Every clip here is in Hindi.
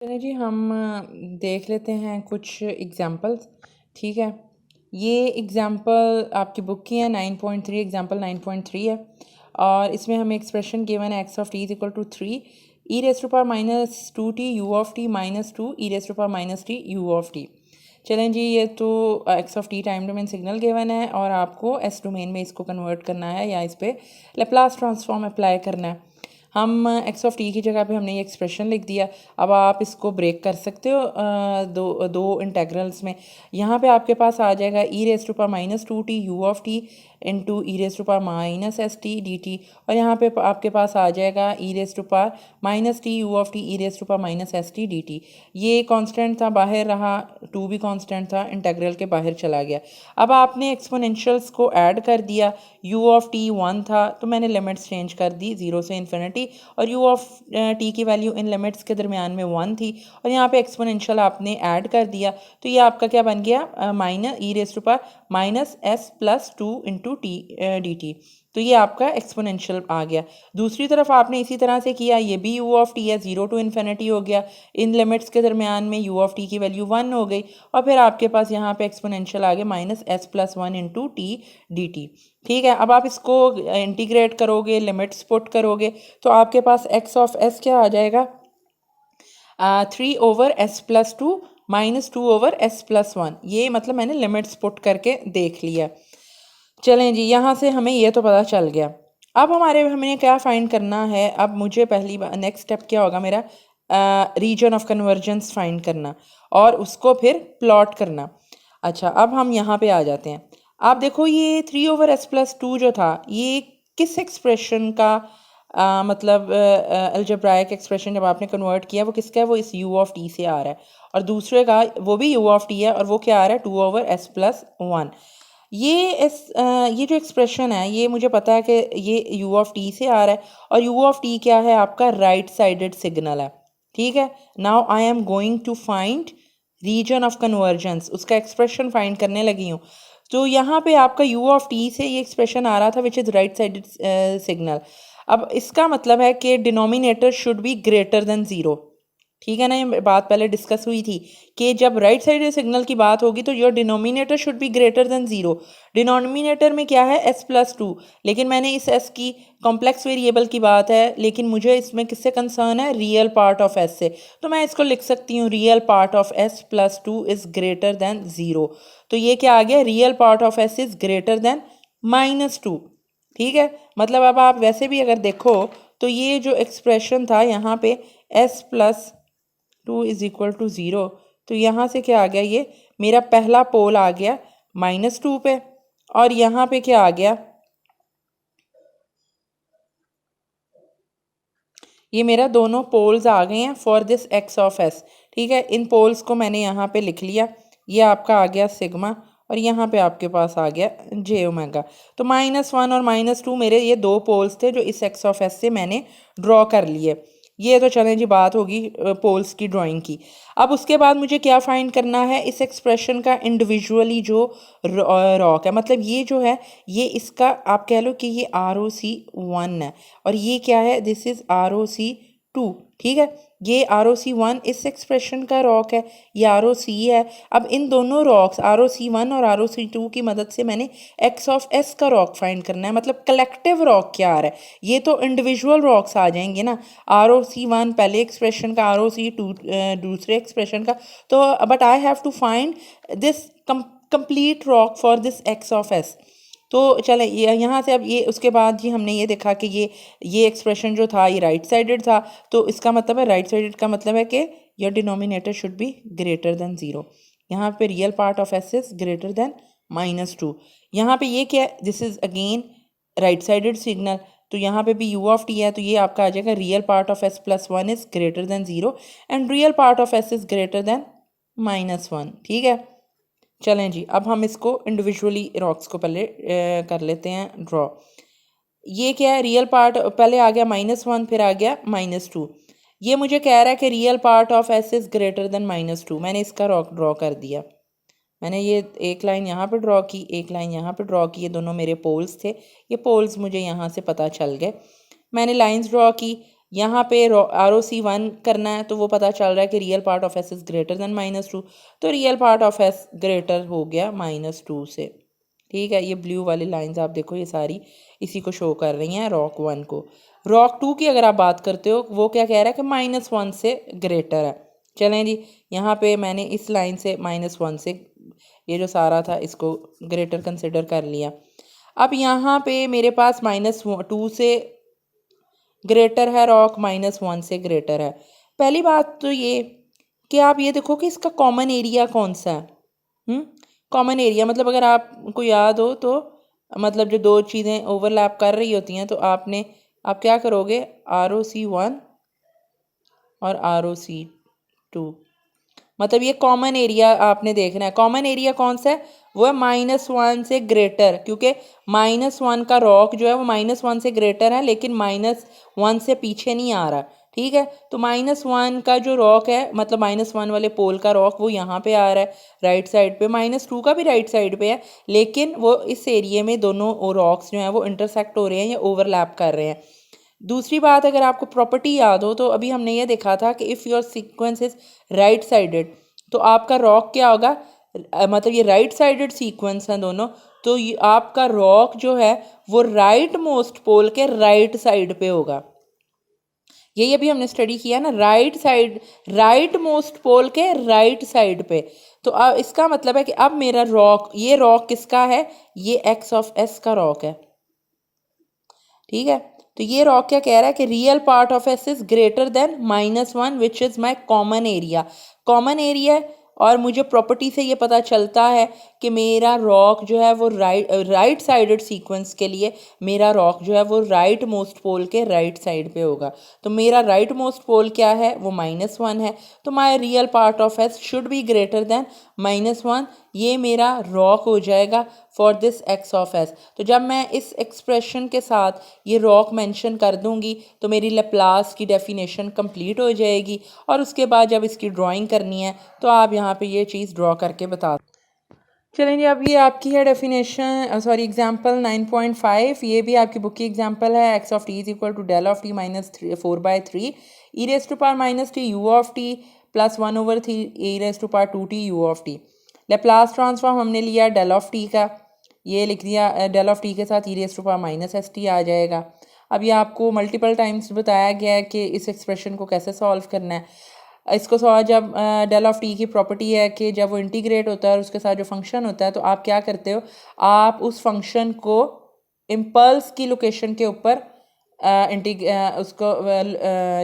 चलिए जी हम देख लेते हैं कुछ एग्जांपल्स। ठीक है, ये एग्जांपल आपकी बुक की है 9.3, एग्जांपल 9.3 है और इसमें हमें एक्सप्रेशन गिवन है x of t is equal to 3 e raise to power minus 2t u of t minus 2 e raise to power minus t u of t. चलें जी, ये तो x of t time domain signal given है और आपको एस डोमेन में इसको कन्वर्ट करना है या इस पर लेप्लास ट्रांसफॉर्म अप्लाई करना है। हम एक्स ऑफ टी की जगह पे हमने ये एक्सप्रेशन लिख दिया। अब आप इसको ब्रेक कर सकते हो दो इंटेग्रल्स में। यहाँ पे आपके पास आ जाएगा e raise to power minus 2t u of t into e raise to power minus s t d t, और यहाँ पे आपके पास आ जाएगा e raise to power minus t u of t e raise to power minus s t d t. ये कांस्टेंट था, बाहर रहा, टू भी कांस्टेंट था, इंटेग्रल के बाहर चला गया। अब आपने एक्सपोनेंशियल्स को ऐड कर दिया। यू ऑफ टी 1 था तो मैंने लिमिट्स चेंज कर दी 0 से इन्फिनिटी, और यू ऑफ टी की वैल्यू इन लिमिट्स के दरमियान में 1 थी और यहाँ पे एक्सपोनेंशियल आपने ऐड कर दिया तो ये आपका क्या बन गया, minus e raise to power minus s plus 2 into t d t. तो ये आपका एक्सपोनेंशियल आ गया। दूसरी तरफ आपने इसी तरह से किया, ये भी यू ऑफ टी है, 0 टू इन्फिनिटी हो गया, इन लिमिट्स के दरमियान में यू ऑफ टी की वैल्यू 1 हो गई और फिर आपके पास यहाँ पे एक्सपोनेंशियल आ गया minus s plus 1 into t d T. ठीक है, अब आप इसको इंटीग्रेट करोगे, लिमिट्स पुट करोगे तो आपके पास एक्स ऑफ एस क्या आ जाएगा, 3 over S plus 2 minus 2 over S plus 1। ये मतलब मैंने लिमिट्स पुट करके देख लिया। चलें जी, यहाँ से हमें ये तो पता चल गया। अब हमें क्या फाइंड करना है। अब मुझे पहली बार नेक्स्ट स्टेप क्या होगा मेरा, रीजन ऑफ कन्वर्जेंस फाइंड करना और उसको फिर प्लॉट करना। अच्छा, अब हम यहाँ पे आ जाते हैं। आप देखो ये 3 ओवर एस प्लस 2 जो था ये किस एक्सप्रेशन का मतलब अलजेब्राइक एक्सप्रेशन जब आपने कन्वर्ट किया वो किसका है, वो इस यू ऑफ टी से आ रहा है, और दूसरे का वो भी यू ऑफ टी है और वो क्या आ रहा है 2 ओवर एस प्लस 1। ये जो एक्सप्रेशन है ये मुझे पता है कि ये यू ऑफ टी से आ रहा है और यू ऑफ टी क्या है, आपका राइट साइडेड सिग्नल है। ठीक है, now I am going to find region of convergence, उसका एक्सप्रेशन फाइंड करने लगी हूँ। तो यहाँ पे आपका यू ऑफ टी से ये एक्सप्रेशन आ रहा था which is right sided signal. अब इसका मतलब है कि denominator should be greater than zero. ठीक है ना, ये बात पहले डिस्कस हुई थी कि जब राइट साइड सिग्नल की बात होगी तो your denominator should be greater than zero. Denominator में क्या है, एस प्लस 2, लेकिन मैंने इस एस की कॉम्प्लेक्स वेरिएबल की बात है, लेकिन मुझे इसमें किससे कंसर्न है, रियल पार्ट ऑफ एस से। तो मैं इसको लिख सकती हूँ real part of S plus 2 is greater than zero. तो ये क्या आ गया, real part of S is greater than minus 2। ठीक है, मतलब अब आप वैसे भी अगर देखो तो ये जो एक्सप्रेशन था यहाँ पे s plus 2 is equal to 0, तो यहाँ से क्या आ गया, ये मेरा पहला पोल आ गया माइनस 2 पे और यहाँ पे क्या आ गया, ये मेरा दोनों पोल्स आ गए हैं for this x of S. ठीक है, इन पोल्स को मैंने यहाँ पे लिख लिया, ये आपका आ गया सिग्मा और यहाँ पे आपके पास आ गया जे ओमेगा। तो -1 और -2 मेरे ये दो पोल्स थे जो इस एक्स ऑफ एस से मैंने ड्रॉ कर लिए। ये तो चलें जी, बात होगी पोल्स की ड्राइंग की। अब उसके बाद मुझे क्या फाइंड करना है, इस एक्सप्रेशन का इंडिविजुअली जो रॉक है, मतलब ये जो है ये इसका आप कह लो कि ये ROC1 है और ये क्या है, दिस इज ROC2। ठीक है, ये ROC1 इस एक्सप्रेशन का रॉक है, ये ROC है। अब इन दोनों रॉक्स ROC1 और ROC2 की मदद से मैंने एक्स ऑफ एस का रॉक फाइंड करना है, मतलब कलेक्टिव रॉक क्या आ रहा है। ये तो इंडिविजुअल रॉक्स आ जाएंगे ना, ROC1 पहले एक्सप्रेशन का, ROC2 दूसरे एक्सप्रेशन का। तो but I have to find this complete ROC for this x of s. तो चले यहाँ से अब ये उसके बाद जी हमने ये देखा कि ये एक्सप्रेशन जो था ये राइट साइडेड था, तो इसका मतलब है राइट साइडेड का मतलब है कि your denominator should be greater than zero. यहाँ पे real part of S is greater than -2। यहाँ पे ये क्या है, this is again right sided signal, तो यहाँ पे भी यू ऑफ टी है, तो ये आपका आ जाएगा real part of S plus 1 is greater than zero and real part of S is greater than -1। ठीक है, चलें जी, अब हम इसको इंडिविजुअली रॉक्स को पहले कर लेते हैं ड्रॉ। ये क्या है, रियल पार्ट पहले आ गया -1 फिर आ गया -2। ये मुझे कह रहा है कि real part of S is greater than -2। मैंने इसका रॉक ड्रॉ कर दिया। मैंने ये एक लाइन यहाँ पे ड्रॉ की, एक लाइन यहाँ पे ड्रॉ की, ये दोनों मेरे पोल्स थे। ये पोल्स मुझे यहाँ से पता चल गए। मैंने लाइंस ड्रॉ की, यहाँ पे ROC1 करना है, तो वो पता चल रहा है कि real part of S is greater than -2, तो real part of S greater हो गया -2 से। ठीक है, ये ब्लू वाली लाइंस आप देखो, ये सारी इसी को शो कर रही हैं, ROC1 को। ROC2 की अगर आप बात करते हो, वो क्या कह रहा है कि -1 से ग्रेटर है। चलें जी, यहाँ पे मैंने इस लाइन से -1 से ये जो सारा था इसको ग्रेटर कंसिडर कर लिया। अब यहाँ पे मेरे पास -2 से ग्रेटर है, ROC -1 से ग्रेटर है। पहली बात तो ये कि आप ये देखो कि इसका कॉमन एरिया कौन सा है। कॉमन एरिया मतलब अगर आपको याद हो तो मतलब जो दो चीज़ें ओवरलैप कर रही होती हैं तो आप क्या करोगे, ROC1 और ROC2, मतलब ये कॉमन एरिया आपने देखना है। कॉमन एरिया कौन सा है, वो है -1 से ग्रेटर, क्योंकि -1 का ROC जो है वो -1 से ग्रेटर है, लेकिन -1 से पीछे नहीं आ रहा। ठीक है, तो -1 का जो ROC है, मतलब -1 वाले पोल का ROC वो यहाँ पे आ रहा है राइट साइड पे, -2 का भी राइट साइड पे है, लेकिन वो इस एरिए में दोनों ROCs जो हैं वो इंटरसेक्ट हो रहे हैं या ओवरलैप कर रहे हैं। दूसरी बात, अगर आपको प्रॉपर्टी याद हो तो अभी हमने ये देखा था कि if your sequence is right sided, तो आपका ROC क्या होगा, मतलब ये राइट साइडेड सीक्वेंस हैं दोनों, तो आपका ROC जो है वो राइट मोस्ट पोल के राइट साइड पे होगा। यही अभी हमने स्टडी किया ना, राइट मोस्ट पोल के राइट साइड पे। तो अब इसका मतलब है कि अब मेरा ये ROC किसका है, ये x ऑफ s का ROC है। ठीक है, तो ये ROC क्या कह रहा है कि real part of S is greater than -1 which is my common area. Common area, और मुझे प्रॉपर्टी से ये पता चलता है कि मेरा ROC जो है वो राइट साइडेड सीक्वेंस के लिए मेरा ROC जो है वो राइट मोस्ट पोल के राइट साइड पे होगा। तो मेरा राइट मोस्ट पोल क्या है, वो -1 है, तो my real part of S should be greater then -1। ये मेरा ROC हो जाएगा for this x of s। तो जब मैं इस एक्सप्रेशन के साथ ये ROC मेंशन कर दूंगी तो मेरी लैप्लास की डेफिनेशन कंप्लीट हो जाएगी, और उसके बाद जब इसकी ड्राइंग करनी है तो आप यहाँ पे ये चीज़ ड्रॉ करके बता। चलें जी, अब ये आपकी है डेफिनेशन, सॉरी एग्जांपल 9.5, ये भी आपकी बुक की एग्जांपल है। x of t is equal to del of t -4/3 e raise to power -t u of t plus 1/3 e raise to power 2t u of t। Laplace transform हमने लिया डेल ऑफ टी का, ये लिख दिया, डेल ऑफ टी के साथ e raise to power -st आ जाएगा। अब ये आपको मल्टीपल टाइम्स बताया गया है कि इस एक्सप्रेशन को कैसे सॉल्व करना है। इसको सॉल्व, जब डेल ऑफ टी की प्रॉपर्टी है कि जब वो इंटीग्रेट होता है और उसके साथ जो फंक्शन होता है, तो आप क्या करते हो, आप उस फंक्शन को इम्पल्स की लोकेशन के ऊपर उसको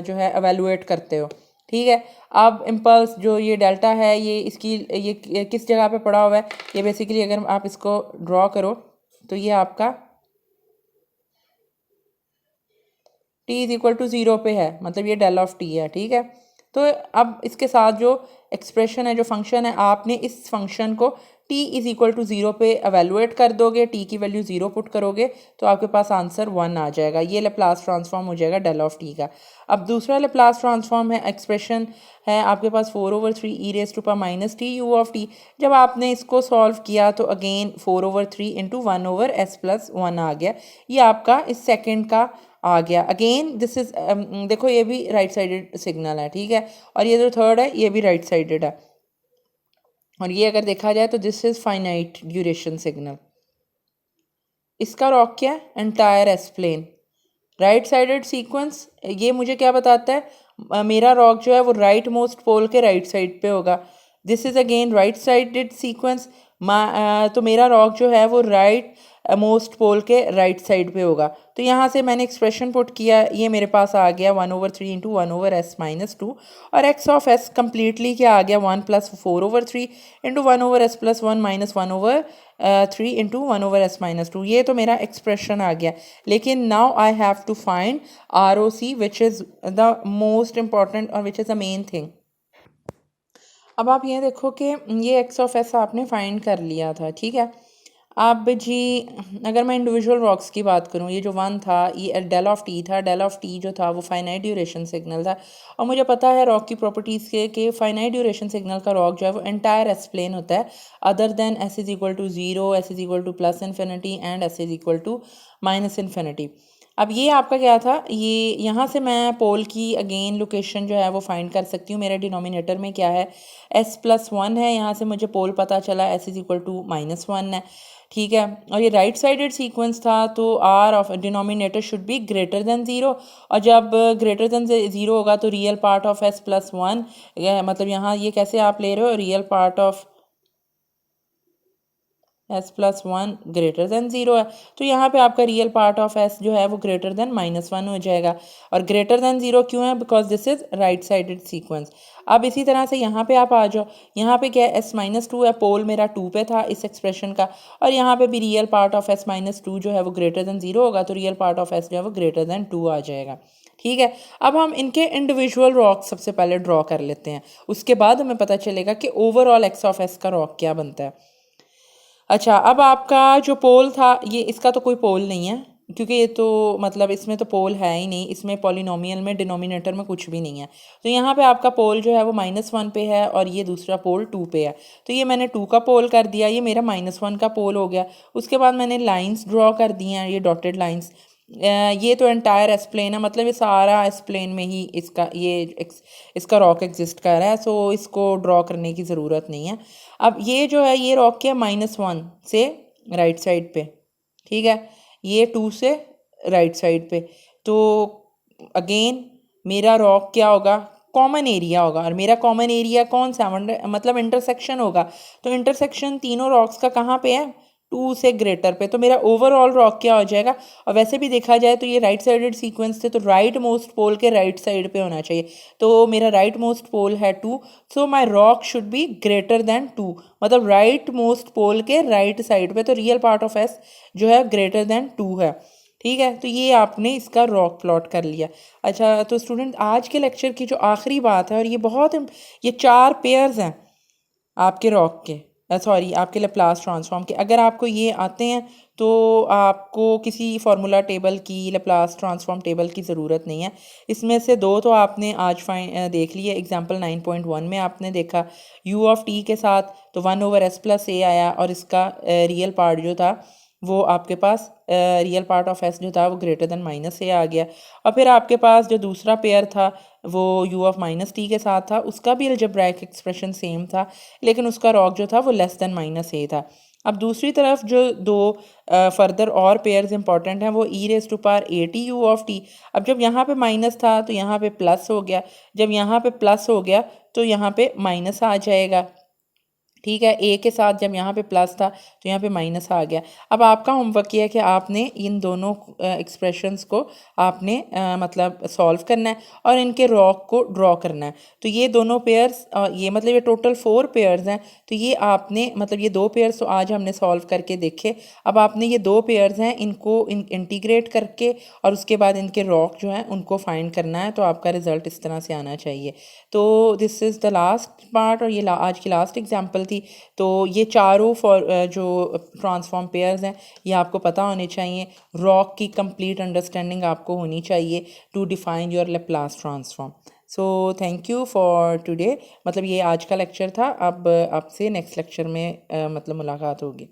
जो है एवेलुएट करते हो। ठीक है, अब इम्पल्स जो ये डेल्टा है, ये किस जगह पे पड़ा हुआ है, ये बेसिकली अगर आप इसको ड्रॉ करो तो ये आपका t इज इक्वल टू 0 पे है, मतलब ये डेल ऑफ t है। ठीक है, तो अब इसके साथ जो एक्सप्रेशन है, जो फंक्शन है, आपने इस फंक्शन को t इज इक्वल टू 0 पे एवेलुएट कर दोगे, t की वैल्यू 0 पुट करोगे तो आपके पास आंसर 1 आ जाएगा। ये लेप्लास ट्रांसफॉर्म हो जाएगा डेल ऑफ t का। अब दूसरा लेप्लास ट्रांसफॉर्म है, एक्सप्रेशन है आपके पास 4/3 e raise to power -t u of t। जब आपने इसको सॉल्व किया तो अगेन 4/3 इंटू 1/s प्लस 1 आ गया। ये आपका इस सेकेंड का आ गया। अगेन दिस इज देखो, ये भी राइट साइडेड सिग्नल है। ठीक है, और ये जो थर्ड है ये भी राइट साइडेड है, और ये अगर देखा जाए तो this is finite duration signal. इसका ROC क्या है, entire s plane right sided sequence. ये मुझे क्या बताता है, मेरा ROC जो है वो राइट मोस्ट पोल के राइट साइड पे होगा। This is again right sided sequence, तो मेरा ROC जो है वो राइट मोस्ट पोल के राइट साइड पे होगा। तो यहाँ से मैंने एक्सप्रेशन पुट किया, ये मेरे पास आ गया 1/3 इंटू 1/s -2, और x ऑफ s कम्प्लीटली क्या आ गया 1 plus 4/3 into 1/s plus 1 minus 1/3 into 1/s -2। ये तो मेरा एक्सप्रेशन आ गया। लेकिन now I have to find ROC which is the most important और which is the main thing. अब आप ये देखो कि ये x ऑफ s आपने फाइंड कर लिया था। ठीक है, अब जी अगर मैं इंडिविजुअल ROCs की बात करूँ, ये जो 1 था ये डेल ऑफ t था। डेल ऑफ t जो था वो फाइनाइट ड्यूरेशन सिग्नल था, और मुझे पता है ROC की प्रॉपर्टीज़ के कि फाइनाइट ड्यूरेशन सिग्नल का ROC जो है वो एंटायर एस प्लेन होता है, other than s is equal to 0, s is equal to +∞ and s is equal to -∞। अब ये आपका क्या था, ये यहाँ से मैं पोल की अगेन लोकेशन जो है वो फाइंड कर सकती हूँ। मेरे डिनोमिनेटर में क्या है, s+1 है, यहाँ से मुझे पोल पता चला s=-1 है, ठीक है। और ये राइट साइडेड सीक्वेंस था, तो r of denominator should be greater then 0, और जब ग्रेटर देन 0 होगा तो रियल पार्ट ऑफ s+1, मतलब यहाँ ये कैसे आप ले रहे हो, real part of s+1 greater than 0 है, तो यहाँ पे आपका रियल पार्ट ऑफ s जो है वो ग्रेटर देन -1 हो जाएगा। और ग्रेटर देन 0 क्यों है, because this is right sided sequence. अब इसी तरह से यहाँ पे आप आ जाओ, यहाँ पे क्या है, s-2 है, पोल मेरा 2 पे था इस एक्सप्रेशन का, और यहाँ पे भी रियल पार्ट ऑफ s-2 जो है वो ग्रेटर देन 0 होगा, तो रियल पार्ट ऑफ s जो है वो ग्रेटर देन 2 आ जाएगा, ठीक है। अब हम इनके इंडिविजुअल रॉक सबसे पहले ड्रॉ कर लेते हैं, उसके बाद हमें पता चलेगा कि ओवरऑल x ऑफ s का रॉक क्या बनता है। अच्छा, अब आपका जो पोल था, ये इसका तो कोई पोल नहीं है, क्योंकि ये तो मतलब इसमें तो पोल है ही नहीं, इसमें पॉलिनोमियल में डिनोमिनेटर में कुछ भी नहीं है। तो यहाँ पे आपका पोल जो है वो -1 पे है, और ये दूसरा पोल 2 पे है, तो ये मैंने 2 का पोल कर दिया, ये मेरा -1 का पोल हो गया। उसके बाद मैंने लाइंस ड्रॉ कर दी हैं, ये डॉटेड लाइंस। ये तो एंटायर एस प्लेन है, मतलब ये सारा एस प्लेन में ही इसका रॉक एग्जिस्ट कर रहा है, सो इसको ड्रॉ करने की ज़रूरत नहीं है। अब ये जो है, ये रॉक क्या, -1 से राइट साइड पे, ठीक है, ये 2 से राइट साइड पे, तो अगेन मेरा रॉक क्या होगा, कॉमन एरिया होगा, और मेरा कॉमन एरिया कौन सा, मतलब इंटरसेक्शन होगा, तो इंटरसेक्शन तीनों रॉक्स का कहाँ पे है, 2 से ग्रेटर पे, तो मेरा ओवरऑल रॉक क्या हो जाएगा। और वैसे भी देखा जाए तो ये राइट साइडेड सीक्वेंस थे, तो राइट मोस्ट पोल के राइट साइड पे होना चाहिए, तो मेरा राइट मोस्ट पोल है 2, so my ROC should be greater than 2, मतलब राइट मोस्ट पोल के राइट साइड पे, तो रियल पार्ट ऑफ एस जो है ग्रेटर देन 2 है, ठीक है। तो ये आपने इसका रॉक प्लॉट कर लिया। अच्छा, तो स्टूडेंट आज के लेक्चर की जो आखिरी बात है, और ये 4 पेयर्स हैं आपके रॉक के, सॉरी आपके लैप्लास ट्रांसफॉर्म के। अगर आपको ये आते हैं तो आपको किसी फार्मूला टेबल की, लैप्लास ट्रांसफॉर्म टेबल की ज़रूरत नहीं है। इसमें से 2 तो आपने आज देख लिए, एग्जांपल 9.1 में आपने देखा u ऑफ t के साथ, तो 1/s+a आया, और इसका रियल पार्ट जो था वो आपके पास रियल पार्ट ऑफ s जो था वो ग्रेटर देन -a आ गया। और फिर आपके पास जो दूसरा पेयर था वो u ऑफ -t के साथ था, उसका भी अलजेब्राइक एक्सप्रेशन सेम था, लेकिन उसका रॉक जो था वो लेस देन -a था। अब दूसरी तरफ जो 2 फर्दर और पेयर्स इंपॉर्टेंट हैं, वो e⁻at u ऑफ t। अब जब यहाँ पे माइनस था तो यहाँ पे प्लस हो गया, जब यहाँ पे प्लस हो गया तो यहाँ पे माइनस आ जाएगा, ठीक है। ए के साथ जब यहाँ पे प्लस था तो यहाँ पे माइनस आ गया। अब आपका होमवर्क ये है कि आपने इन दोनों एक्सप्रेशंस को आपने मतलब सॉल्व करना है, और इनके रॉक को ड्रॉ करना है। तो ये दोनों पेयर्स, ये मतलब ये टोटल 4 पेयर्स हैं, तो ये आपने मतलब ये 2 पेयर्स तो आज हमने सॉल्व करके देखे। अब आपने ये 2 पेयर्स हैं, इनको इंटीग्रेट करके और उसके बाद इनके रॉक जो हैं उनको फाइंड करना है, तो आपका रिजल्ट इस तरह से आना चाहिए। तो this is the last part, और ये आज की लास्ट एग्जाम्पल थी। तो ये चारों जो ट्रांसफॉर्म पेयर्स हैं ये आपको पता होने चाहिए। रॉक की कंप्लीट अंडरस्टैंडिंग आपको होनी चाहिए to define your Laplace transform. So thank you for today, मतलब ये आज का लेक्चर था। अब आपसे नेक्स्ट लेक्चर में मतलब मुलाकात होगी।